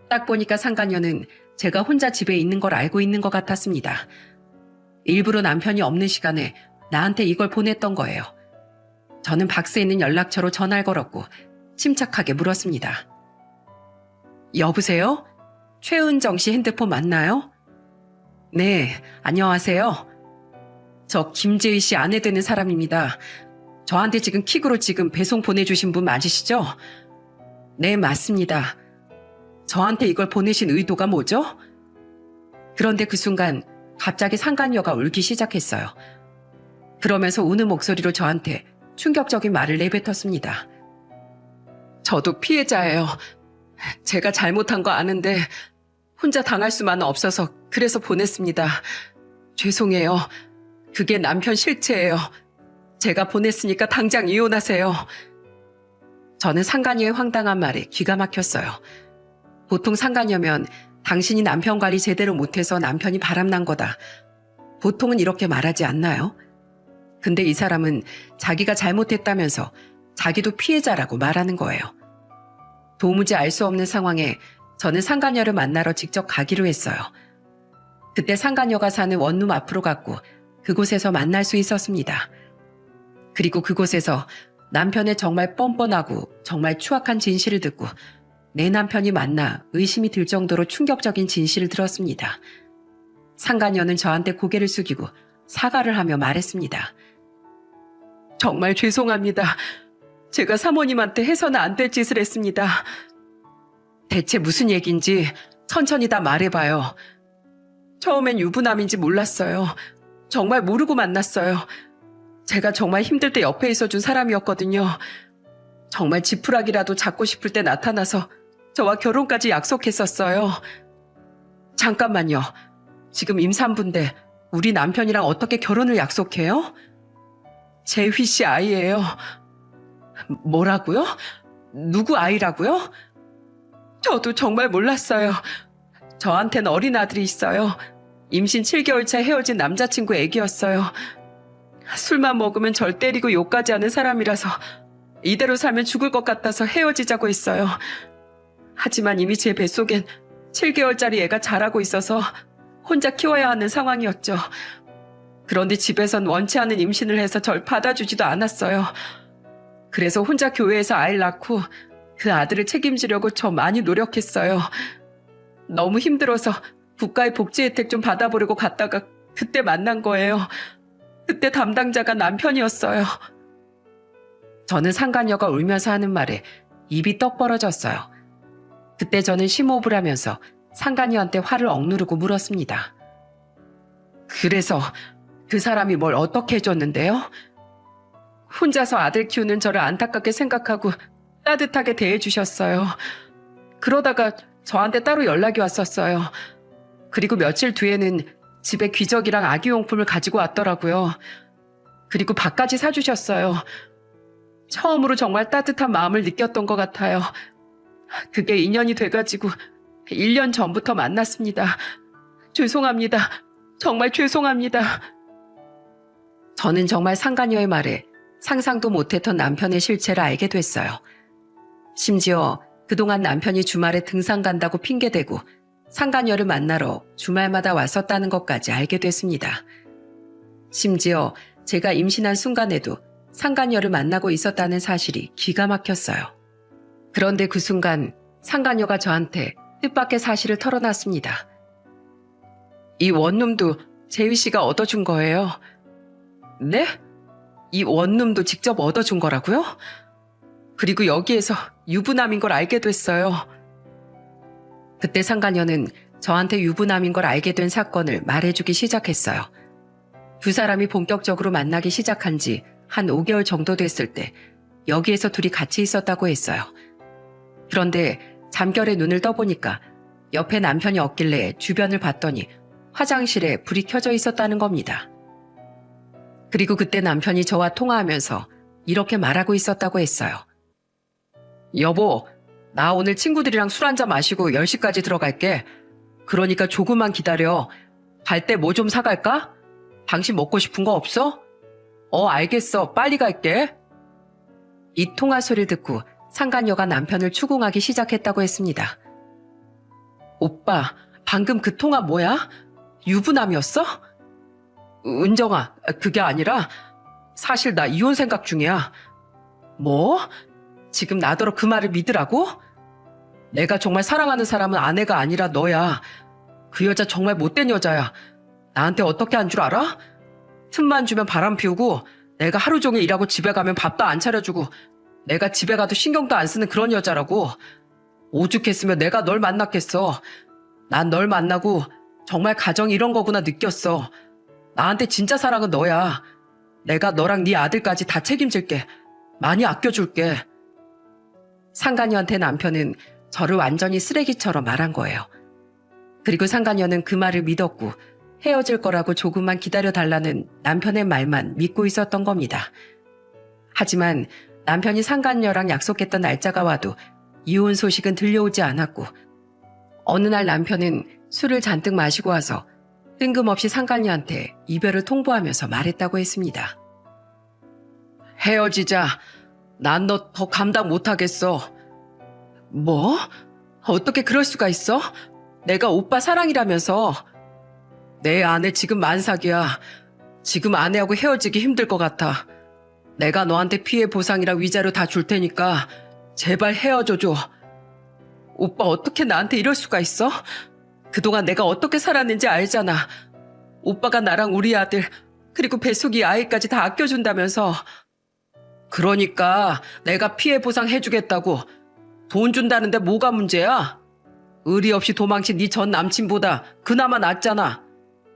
딱 보니까 상간녀는 제가 혼자 집에 있는 걸 알고 있는 것 같았습니다. 일부러 남편이 없는 시간에 나한테 이걸 보냈던 거예요. 저는 박스에 있는 연락처로 전화를 걸었고 침착하게 물었습니다. 여보세요? 최은정 씨 핸드폰 맞나요? 네, 안녕하세요. 저 김재희 씨 아내 되는 사람입니다. 저한테 지금 킥으로 지금 배송 보내주신 분 맞으시죠? 네, 맞습니다. 저한테 이걸 보내신 의도가 뭐죠? 그런데 그 순간 갑자기 상간녀가 울기 시작했어요. 그러면서 우는 목소리로 저한테 충격적인 말을 내뱉었습니다. 저도 피해자예요. 제가 잘못한 거 아는데 혼자 당할 수만은 없어서 그래서 보냈습니다. 죄송해요. 그게 남편 실체예요. 제가 보냈으니까 당장 이혼하세요. 저는 상간녀의 황당한 말에 기가 막혔어요. 보통 상간녀면 당신이 남편 관리 제대로 못해서 남편이 바람난 거다. 보통은 이렇게 말하지 않나요? 근데 이 사람은 자기가 잘못했다면서 자기도 피해자라고 말하는 거예요. 도무지 알 수 없는 상황에 저는 상간녀를 만나러 직접 가기로 했어요. 그때 상간녀가 사는 원룸 앞으로 갔고 그곳에서 만날 수 있었습니다. 그리고 그곳에서 남편의 정말 뻔뻔하고 정말 추악한 진실을 듣고 내 남편이 맞나 의심이 들 정도로 충격적인 진실을 들었습니다. 상간녀는 저한테 고개를 숙이고 사과를 하며 말했습니다. 정말 죄송합니다. 제가 사모님한테 해서는 안 될 짓을 했습니다. 대체 무슨 얘기인지 천천히 다 말해봐요. 처음엔 유부남인지 몰랐어요. 정말 모르고 만났어요. 제가 정말 힘들 때 옆에 있어준 사람이었거든요. 정말 지푸라기라도 잡고 싶을 때 나타나서 저와 결혼까지 약속했었어요. 잠깐만요. 지금 임산부인데 우리 남편이랑 어떻게 결혼을 약속해요? 재휘 씨 아이예요. 뭐라고요? 누구 아이라고요? 저도 정말 몰랐어요. 저한테는 어린 아들이 있어요. 임신 7개월 차 헤어진 남자친구 애기였어요. 술만 먹으면 절 때리고 욕까지 하는 사람이라서 이대로 살면 죽을 것 같아서 헤어지자고 했어요. 하지만 이미 제 뱃속엔 7개월짜리 애가 자라고 있어서 혼자 키워야 하는 상황이었죠. 그런데 집에선 원치 않은 임신을 해서 절 받아주지도 않았어요. 그래서 혼자 교회에서 아이를 낳고 그 아들을 책임지려고 저 많이 노력했어요. 너무 힘들어서 국가의 복지 혜택 좀 받아보려고 갔다가 그때 만난 거예요. 그때 담당자가 남편이었어요. 저는 상간녀가 울면서 하는 말에 입이 떡 벌어졌어요. 그때 저는 심호흡을 하면서 상간녀한테 화를 억누르고 물었습니다. 그래서 그 사람이 뭘 어떻게 해줬는데요? 혼자서 아들 키우는 저를 안타깝게 생각하고 따뜻하게 대해주셨어요. 그러다가 저한테 따로 연락이 왔었어요. 그리고 며칠 뒤에는 집에 귀저귀랑 아기용품을 가지고 왔더라고요. 그리고 밥까지 사주셨어요. 처음으로 정말 따뜻한 마음을 느꼈던 것 같아요. 그게 인연이 돼가지고 1년 전부터 만났습니다. 죄송합니다. 정말 죄송합니다. 저는 정말 상간녀의 말에 상상도 못했던 남편의 실체를 알게 됐어요. 심지어 그동안 남편이 주말에 등산 간다고 핑계대고 상간녀를 만나러 주말마다 왔었다는 것까지 알게 됐습니다. 심지어 제가 임신한 순간에도 상간녀를 만나고 있었다는 사실이 기가 막혔어요. 그런데 그 순간 상간녀가 저한테 뜻밖의 사실을 털어놨습니다. 이 원룸도 재휘 씨가 얻어준 거예요. 네? 이 원룸도 직접 얻어준 거라고요? 그리고 여기에서 유부남인 걸 알게 됐어요. 그때 상간녀는 저한테 유부남인 걸 알게 된 사건을 말해주기 시작했어요. 두 사람이 본격적으로 만나기 시작한 지 한 5개월 정도 됐을 때 여기에서 둘이 같이 있었다고 했어요. 그런데 잠결에 눈을 떠보니까 옆에 남편이 없길래 주변을 봤더니 화장실에 불이 켜져 있었다는 겁니다. 그리고 그때 남편이 저와 통화하면서 이렇게 말하고 있었다고 했어요. 여보, 나 오늘 친구들이랑 술 한잔 마시고 10시까지 들어갈게. 그러니까 조금만 기다려. 갈 때 뭐 좀 사갈까? 당신 먹고 싶은 거 없어? 알겠어. 빨리 갈게. 이 통화 소리를 듣고 상간녀가 남편을 추궁하기 시작했다고 했습니다. 오빠, 방금 그 통화 뭐야? 유부남이었어? 은정아, 그게 아니라 사실 나 이혼 생각 중이야. 뭐? 지금 나더러 그 말을 믿으라고? 내가 정말 사랑하는 사람은 아내가 아니라 너야. 그 여자 정말 못된 여자야. 나한테 어떻게 한 줄 알아? 틈만 주면 바람 피우고 내가 하루 종일 일하고 집에 가면 밥도 안 차려주고 내가 집에 가도 신경도 안 쓰는 그런 여자라고. 오죽했으면 내가 널 만났겠어. 난 널 만나고 정말 가정이 이런 거구나 느꼈어. 나한테 진짜 사랑은 너야. 내가 너랑 네 아들까지 다 책임질게. 많이 아껴줄게. 상간녀한테 남편은 저를 완전히 쓰레기처럼 말한 거예요. 그리고 상간녀는 그 말을 믿었고 헤어질 거라고 조금만 기다려달라는 남편의 말만 믿고 있었던 겁니다. 하지만 남편이 상간녀랑 약속했던 날짜가 와도 이혼 소식은 들려오지 않았고 어느 날 남편은 술을 잔뜩 마시고 와서 뜬금없이 상간녀한테 이별을 통보하면서 말했다고 했습니다. 헤어지자. 난 너 더 감당 못하겠어. 뭐? 어떻게 그럴 수가 있어? 내가 오빠 사랑이라면서. 내 아내 지금 만삭이야. 지금 아내하고 헤어지기 힘들 것 같아. 내가 너한테 피해 보상이랑 위자료 다 줄 테니까 제발 헤어져줘. 오빠 어떻게 나한테 이럴 수가 있어? 그동안 내가 어떻게 살았는지 알잖아. 오빠가 나랑 우리 아들 그리고 뱃속이 아이까지 다 아껴준다면서. 그러니까 내가 피해 보상 해주겠다고. 돈 준다는데 뭐가 문제야? 의리 없이 도망친 네 전 남친보다 그나마 낫잖아.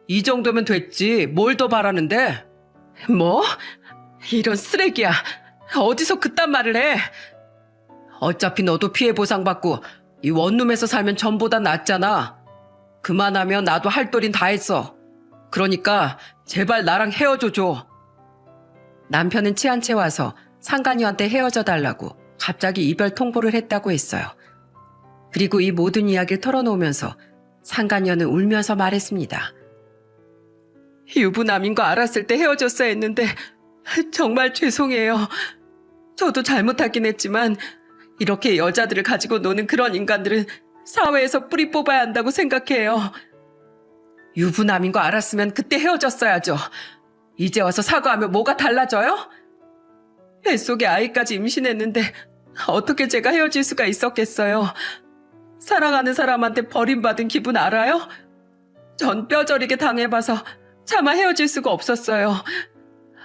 이 정도면 됐지. 뭘 더 바라는데? 뭐? 이런 쓰레기야. 어디서 그딴 말을 해? 어차피 너도 피해 보상받고 이 원룸에서 살면 전보다 낫잖아. 그만하면 나도 할 도린 다 했어. 그러니까 제발 나랑 헤어져줘. 남편은 취한 채 와서 상간녀한테 헤어져 달라고 갑자기 이별 통보를 했다고 했어요. 그리고 이 모든 이야기를 털어놓으면서 상간녀는 울면서 말했습니다. 유부남인 거 알았을 때 헤어졌어야 했는데 정말 죄송해요. 저도 잘못하긴 했지만 이렇게 여자들을 가지고 노는 그런 인간들은 사회에서 뿌리 뽑아야 한다고 생각해요. 유부남인 거 알았으면 그때 헤어졌어야죠. 이제 와서 사과하면 뭐가 달라져요? 뱃속에 아이까지 임신했는데 어떻게 제가 헤어질 수가 있었겠어요. 사랑하는 사람한테 버림받은 기분 알아요? 전 뼈저리게 당해봐서 차마 헤어질 수가 없었어요.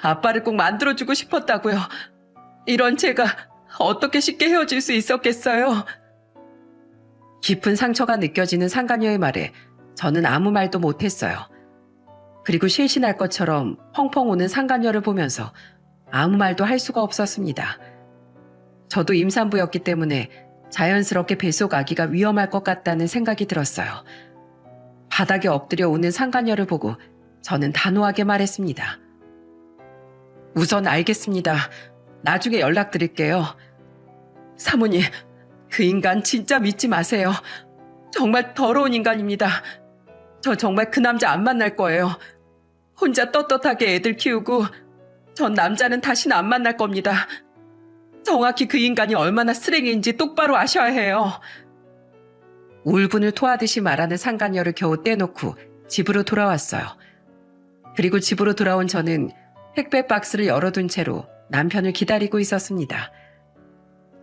아빠를 꼭 만들어주고 싶었다고요. 이런 제가 어떻게 쉽게 헤어질 수 있었겠어요. 깊은 상처가 느껴지는 상간녀의 말에 저는 아무 말도 못했어요. 그리고 실신할 것처럼 펑펑 우는 상간녀를 보면서 아무 말도 할 수가 없었습니다. 저도 임산부였기 때문에 자연스럽게 뱃속 아기가 위험할 것 같다는 생각이 들었어요. 바닥에 엎드려 오는 상간녀를 보고 저는 단호하게 말했습니다. 우선 알겠습니다. 나중에 연락드릴게요. 사모님, 그 인간 진짜 믿지 마세요. 정말 더러운 인간입니다. 저 정말 그 남자 안 만날 거예요. 혼자 떳떳하게 애들 키우고 전 남자는 다시는 안 만날 겁니다. 정확히 그 인간이 얼마나 쓰레기인지 똑바로 아셔야 해요. 울분을 토하듯이 말하는 상간녀를 겨우 떼놓고 집으로 돌아왔어요. 그리고 집으로 돌아온 저는 택배 박스를 열어둔 채로 남편을 기다리고 있었습니다.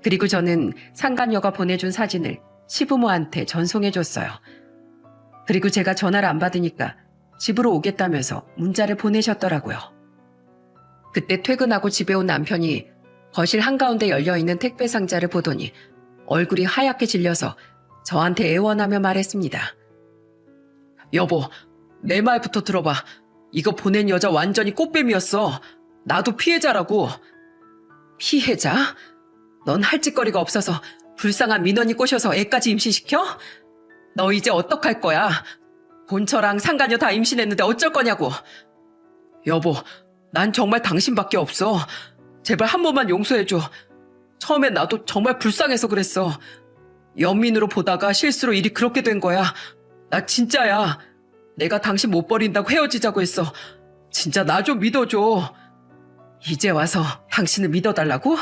그리고 저는 상간녀가 보내준 사진을 시부모한테 전송해줬어요. 그리고 제가 전화를 안 받으니까 집으로 오겠다면서 문자를 보내셨더라고요. 그때 퇴근하고 집에 온 남편이 거실 한가운데 열려있는 택배 상자를 보더니 얼굴이 하얗게 질려서 저한테 애원하며 말했습니다. 여보, 내 말부터 들어봐. 이거 보낸 여자 완전히 꽃뱀이었어. 나도 피해자라고. 피해자? 넌 할 짓거리가 없어서 불쌍한 민원이 꼬셔서 애까지 임신시켜? 너 이제 어떡할 거야? 본처랑 상간녀 다 임신했는데 어쩔 거냐고. 여보, 난 정말 당신밖에 없어. 제발 한 번만 용서해줘. 처음엔 나도 정말 불쌍해서 그랬어. 연민으로 보다가 실수로 일이 그렇게 된 거야. 나 진짜야. 내가 당신 못 버린다고 헤어지자고 했어. 진짜 나 좀 믿어줘. 이제 와서 당신을 믿어달라고?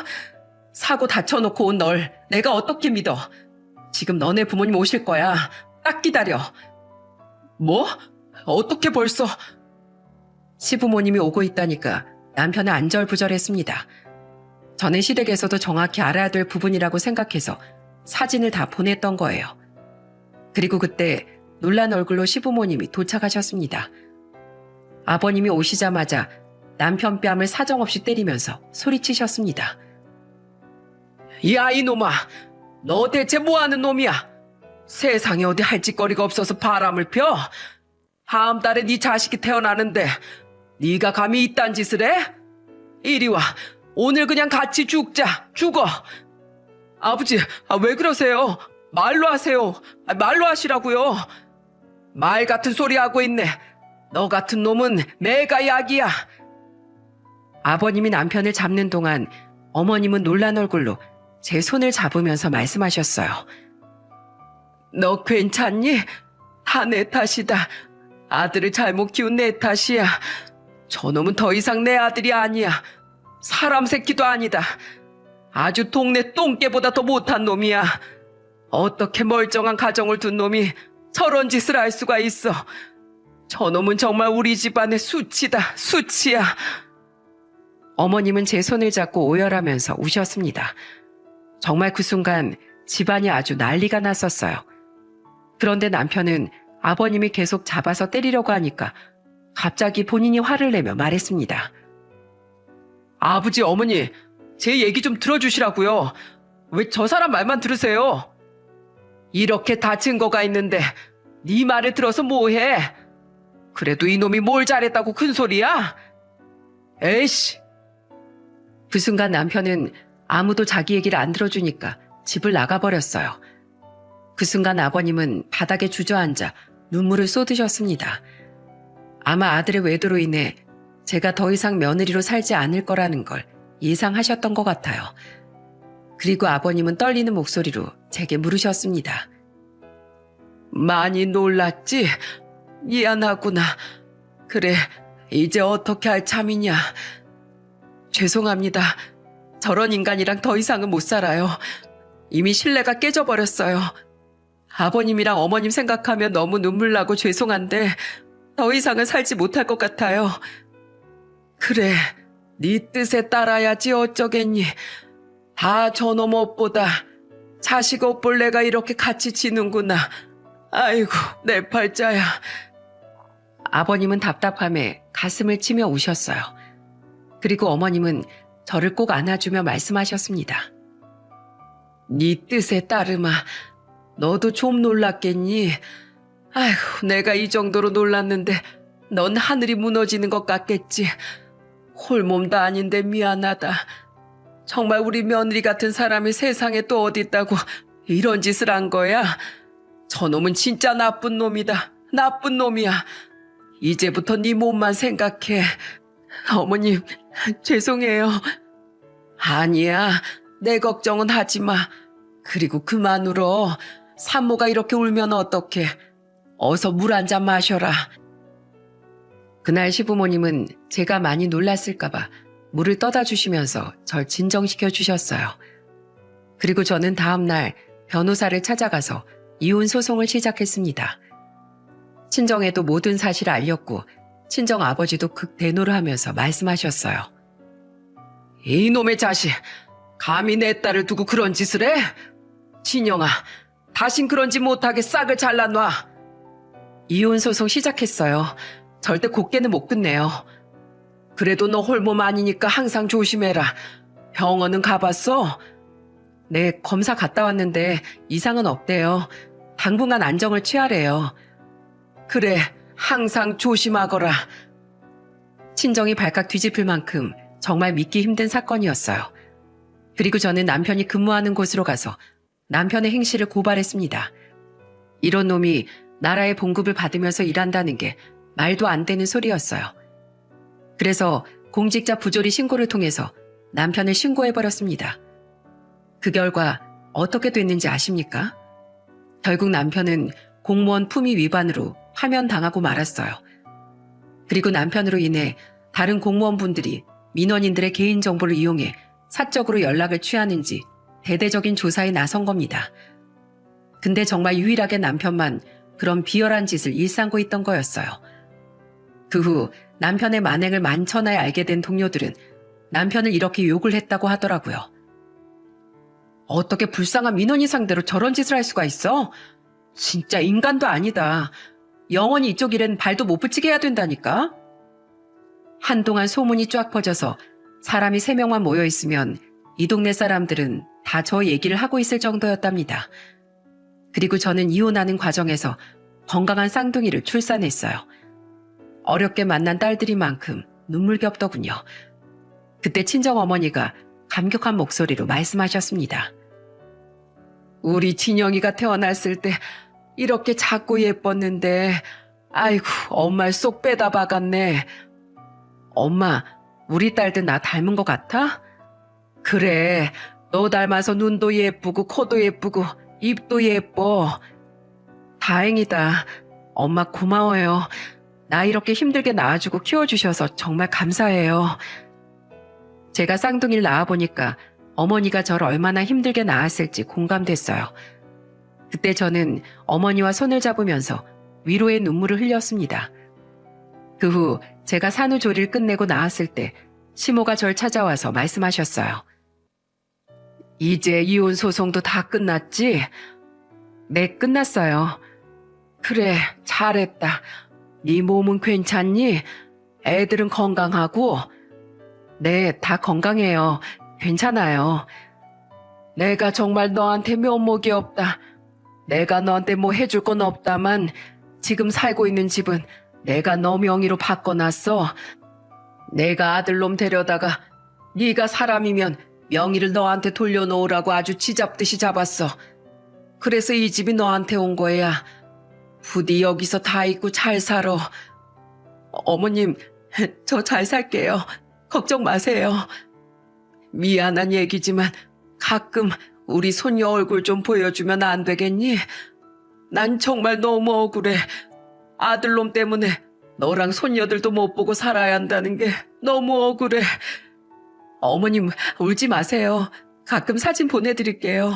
사고 다쳐놓고 온 널 내가 어떻게 믿어? 지금 너네 부모님 오실 거야. 딱 기다려. 뭐? 어떻게 벌써? 시부모님이 오고 있다니까 남편은 안절부절했습니다. 저는 시댁에서도 정확히 알아야 될 부분이라고 생각해서 사진을 다 보냈던 거예요. 그리고 그때 놀란 얼굴로 시부모님이 도착하셨습니다. 아버님이 오시자마자 남편 뺨을 사정없이 때리면서 소리치셨습니다. 야, 이놈아! 너 대체 뭐하는 놈이야? 세상에 어디 할 짓거리가 없어서 바람을 펴? 다음 달에 네 자식이 태어나는데 네가 감히 이딴 짓을 해? 이리 와. 오늘 그냥 같이 죽자. 죽어. 아버지, 왜 그러세요? 말로 하세요. 말로 하시라고요. 말 같은 소리 하고 있네. 너 같은 놈은 내가 약이야. 아버님이 남편을 잡는 동안 어머님은 놀란 얼굴로 제 손을 잡으면서 말씀하셨어요. 너 괜찮니? 다 내 탓이다. 아들을 잘못 키운 내 탓이야. 저놈은 더 이상 내 아들이 아니야. 사람 새끼도 아니다. 아주 동네 똥개보다 더 못한 놈이야. 어떻게 멀쩡한 가정을 둔 놈이 저런 짓을 할 수가 있어. 저놈은 정말 우리 집안의 수치다. 수치야. 어머님은 제 손을 잡고 오열하면서 우셨습니다. 정말 그 순간 집안이 아주 난리가 났었어요. 그런데 남편은 아버님이 계속 잡아서 때리려고 하니까 갑자기 본인이 화를 내며 말했습니다. 아버지, 어머니, 제 얘기 좀 들어주시라고요. 왜 저 사람 말만 들으세요? 이렇게 다 증거가 있는데 네 말을 들어서 뭐해? 그래도 이놈이 뭘 잘했다고 큰 소리야? 에이씨. 그 순간 남편은 아무도 자기 얘기를 안 들어주니까 집을 나가버렸어요. 그 순간 아버님은 바닥에 주저앉아 눈물을 쏟으셨습니다. 아마 아들의 외도로 인해 제가 더 이상 며느리로 살지 않을 거라는 걸 예상하셨던 것 같아요. 그리고 아버님은 떨리는 목소리로 제게 물으셨습니다. 많이 놀랐지? 미안하구나. 그래, 이제 어떻게 할 참이냐. 죄송합니다. 저런 인간이랑 더 이상은 못 살아요. 이미 신뢰가 깨져버렸어요. 아버님이랑 어머님 생각하면 너무 눈물 나고 죄송한데 더 이상은 살지 못할 것 같아요. 그래, 네 뜻에 따라야지 어쩌겠니. 다 저놈 옷보다 자식 옷볼 내가 이렇게 같이 지는구나. 아이고, 내 팔자야. 아버님은 답답함에 가슴을 치며 우셨어요. 그리고 어머님은 저를 꼭 안아주며 말씀하셨습니다. 네 뜻에 따르마, 너도 좀 놀랐겠니? 아이고, 내가 이 정도로 놀랐는데 넌 하늘이 무너지는 것 같겠지. 홀몸도 아닌데 미안하다. 정말 우리 며느리 같은 사람이 세상에 또 어디 있다고 이런 짓을 한 거야? 저놈은 진짜 나쁜 놈이다. 나쁜 놈이야. 이제부터 네 몸만 생각해. 어머님, 죄송해요. 아니야, 내 걱정은 하지 마. 그리고 그만 울어. 산모가 이렇게 울면 어떡해. 어서 물 한 잔 마셔라. 그날 시부모님은 제가 많이 놀랐을까봐 물을 떠다 주시면서 절 진정시켜 주셨어요. 그리고 저는 다음날 변호사를 찾아가서 이혼 소송을 시작했습니다. 친정에도 모든 사실을 알렸고 친정 아버지도 극대노를 하면서 말씀하셨어요. 이놈의 자식, 감히 내 딸을 두고 그런 짓을 해? 진영아, 다신 그런 짓 못하게 싹을 잘라놔. 이혼 소송 시작했어요. 절대 곱게는 못 끝내요. 그래도 너 홀몸 아니니까 항상 조심해라. 병원은 가봤어? 네, 검사 갔다 왔는데 이상은 없대요. 당분간 안정을 취하래요. 그래, 항상 조심하거라. 친정이 발칵 뒤집힐 만큼 정말 믿기 힘든 사건이었어요. 그리고 저는 남편이 근무하는 곳으로 가서 남편의 행실을 고발했습니다. 이런 놈이 나라의 봉급을 받으면서 일한다는 게 말도 안 되는 소리였어요. 그래서 공직자 부조리 신고를 통해서 남편을 신고해버렸습니다. 그 결과 어떻게 됐는지 아십니까? 결국 남편은 공무원 품위 위반으로 파면당하고 말았어요. 그리고 남편으로 인해 다른 공무원분들이 민원인들의 개인정보를 이용해 사적으로 연락을 취하는지 대대적인 조사에 나선 겁니다. 근데 정말 유일하게 남편만 그런 비열한 짓을 일삼고 있던 거였어요. 그 후 남편의 만행을 만천하에 알게 된 동료들은 남편을 이렇게 욕을 했다고 하더라고요. 어떻게 불쌍한 민원인 상대로 저런 짓을 할 수가 있어? 진짜 인간도 아니다. 영원히 이쪽 일엔 발도 못 붙이게 해야 된다니까? 한동안 소문이 쫙 퍼져서 사람이 3명만 모여 있으면 이 동네 사람들은 다 저 얘기를 하고 있을 정도였답니다. 그리고 저는 이혼하는 과정에서 건강한 쌍둥이를 출산했어요. 어렵게 만난 딸들이만큼 눈물겹더군요. 그때 친정어머니가 감격한 목소리로 말씀하셨습니다. 우리 진영이가 태어났을 때 이렇게 작고 예뻤는데 아이고 엄마를 쏙 빼다 박았네. 엄마, 우리 딸들 나 닮은 것 같아? 그래, 너 닮아서 눈도 예쁘고 코도 예쁘고 입도 예뻐. 다행이다. 엄마 고마워요. 나 이렇게 힘들게 낳아주고 키워주셔서 정말 감사해요. 제가 쌍둥이를 낳아보니까 어머니가 저를 얼마나 힘들게 낳았을지 공감됐어요. 그때 저는 어머니와 손을 잡으면서 위로의 눈물을 흘렸습니다. 그 후 제가 산후조리를 끝내고 나왔을 때 시모가 절 찾아와서 말씀하셨어요. 이제 이혼 소송도 다 끝났지? 네, 끝났어요. 그래, 잘했다. 네 몸은 괜찮니? 애들은 건강하고? 네, 다 건강해요. 괜찮아요. 내가 정말 너한테 면목이 없다. 내가 너한테 뭐 해줄 건 없다만 지금 살고 있는 집은 내가 너 명의로 바꿔놨어. 내가 아들놈 데려다가 네가 사람이면 명의를 너한테 돌려놓으라고 아주 쥐잡듯이 잡았어. 그래서 이 집이 너한테 온 거야. 부디 여기서 다 있고 잘 살아. 어머님, 저 잘 살게요. 걱정 마세요. 미안한 얘기지만 가끔 우리 손녀 얼굴 좀 보여주면 안 되겠니? 난 정말 너무 억울해. 아들놈 때문에 너랑 손녀들도 못 보고 살아야 한다는 게 너무 억울해. 어머님, 울지 마세요. 가끔 사진 보내드릴게요.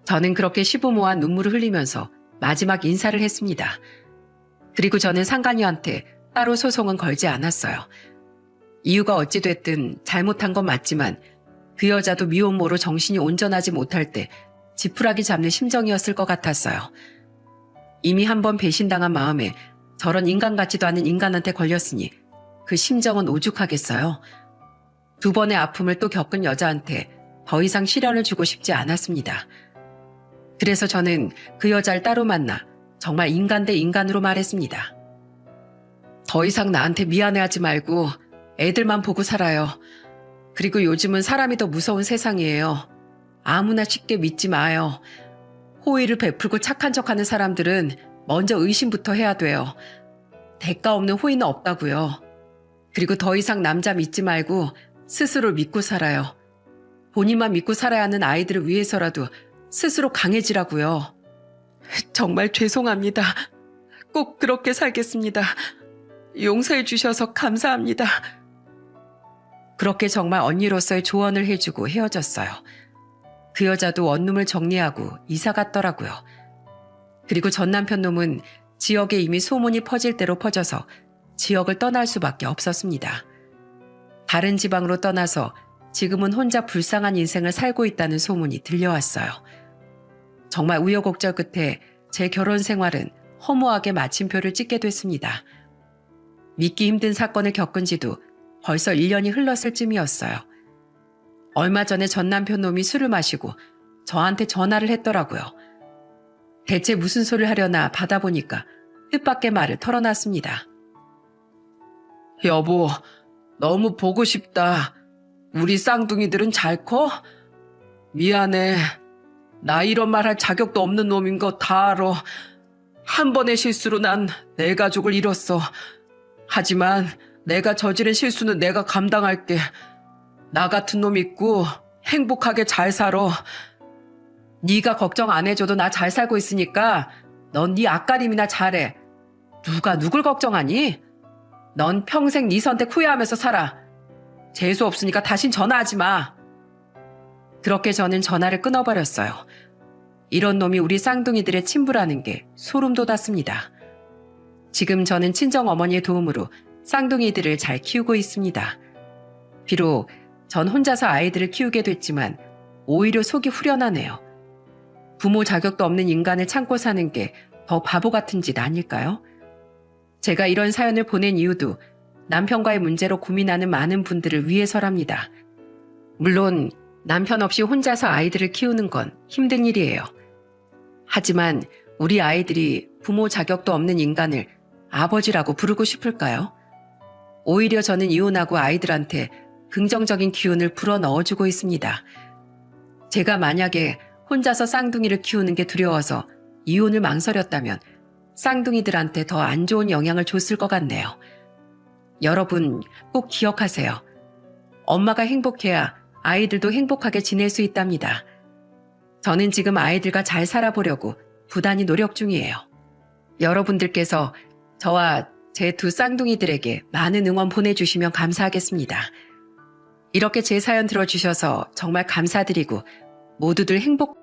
저는 그렇게 시부모와 눈물을 흘리면서 마지막 인사를 했습니다. 그리고 저는 상간녀한테 따로 소송은 걸지 않았어요. 이유가 어찌됐든 잘못한 건 맞지만 그 여자도 미혼모로 정신이 온전하지 못할 때 지푸라기 잡는 심정이었을 것 같았어요. 이미 한 번 배신당한 마음에 저런 인간 같지도 않은 인간한테 걸렸으니 그 심정은 오죽하겠어요. 2번의 아픔을 또 겪은 여자한테 더 이상 시련을 주고 싶지 않았습니다. 그래서 저는 그 여자를 따로 만나 정말 인간 대 인간으로 말했습니다. 더 이상 나한테 미안해하지 말고 애들만 보고 살아요. 그리고 요즘은 사람이 더 무서운 세상이에요. 아무나 쉽게 믿지 마요. 호의를 베풀고 착한 척하는 사람들은 먼저 의심부터 해야 돼요. 대가 없는 호의는 없다고요. 그리고 더 이상 남자 믿지 말고 스스로 믿고 살아요. 본인만 믿고 살아야 하는 아이들을 위해서라도 스스로 강해지라고요. 정말 죄송합니다. 꼭 그렇게 살겠습니다. 용서해 주셔서 감사합니다. 그렇게 정말 언니로서의 조언을 해주고 헤어졌어요. 그 여자도 원룸을 정리하고 이사 갔더라고요. 그리고 전 남편 놈은 지역에 이미 소문이 퍼질 대로 퍼져서 지역을 떠날 수밖에 없었습니다. 다른 지방으로 떠나서 지금은 혼자 불쌍한 인생을 살고 있다는 소문이 들려왔어요. 정말 우여곡절 끝에 제 결혼 생활은 허무하게 마침표를 찍게 됐습니다. 믿기 힘든 사건을 겪은 지도 벌써 1년이 흘렀을 쯤이었어요. 얼마 전에 전 남편 놈이 술을 마시고 저한테 전화를 했더라고요. 대체 무슨 소리를 하려나 받아보니까 뜻밖의 말을 털어놨습니다. 여보, 너무 보고 싶다. 우리 쌍둥이들은 잘 커? 미안해. 나 이런 말 할 자격도 없는 놈인 거 다 알아. 한 번의 실수로 난 내 가족을 잃었어. 하지만 내가 저지른 실수는 내가 감당할게. 나 같은 놈 있고 행복하게 잘 살아. 네가 걱정 안 해줘도 나 잘 살고 있으니까 넌 네 앞가림이나 잘해. 누가 누굴 걱정하니? 넌 평생 네 선택 후회하면서 살아. 재수 없으니까 다신 전화하지 마. 그렇게 저는 전화를 끊어버렸어요. 이런 놈이 우리 쌍둥이들의 친부라는 게 소름 돋았습니다. 지금 저는 친정어머니의 도움으로 쌍둥이들을 잘 키우고 있습니다. 비록 전 혼자서 아이들을 키우게 됐지만 오히려 속이 후련하네요. 부모 자격도 없는 인간을 참고 사는 게 더 바보 같은 짓 아닐까요? 제가 이런 사연을 보낸 이유도 남편과의 문제로 고민하는 많은 분들을 위해서랍니다. 물론 남편 없이 혼자서 아이들을 키우는 건 힘든 일이에요. 하지만 우리 아이들이 부모 자격도 없는 인간을 아버지라고 부르고 싶을까요? 오히려 저는 이혼하고 아이들한테 긍정적인 기운을 불어 넣어주고 있습니다. 제가 만약에 혼자서 쌍둥이를 키우는 게 두려워서 이혼을 망설였다면 쌍둥이들한테 더 안 좋은 영향을 줬을 것 같네요. 여러분 꼭 기억하세요. 엄마가 행복해야 아이들도 행복하게 지낼 수 있답니다. 저는 지금 아이들과 잘 살아보려고 부단히 노력 중이에요. 여러분들께서 저와 제 두 쌍둥이들에게 많은 응원 보내주시면 감사하겠습니다. 이렇게 제 사연 들어주셔서 정말 감사드리고 모두들 행복